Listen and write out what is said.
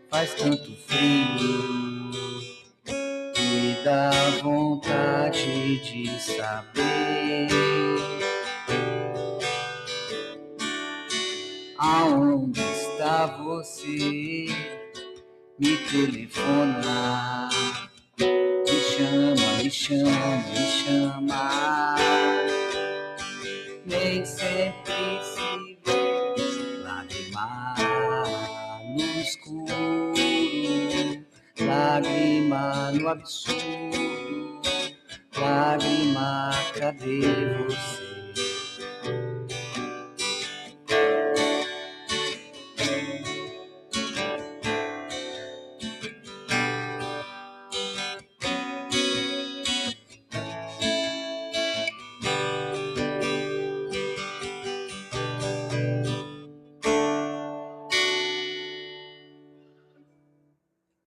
faz tanto frio que dá vontade de saber aonde está você. Me telefona, me chama, me chama, me chama. Nem sempre se vê lágrima no escuro, lágrima no absurdo, lágrima, cadê você?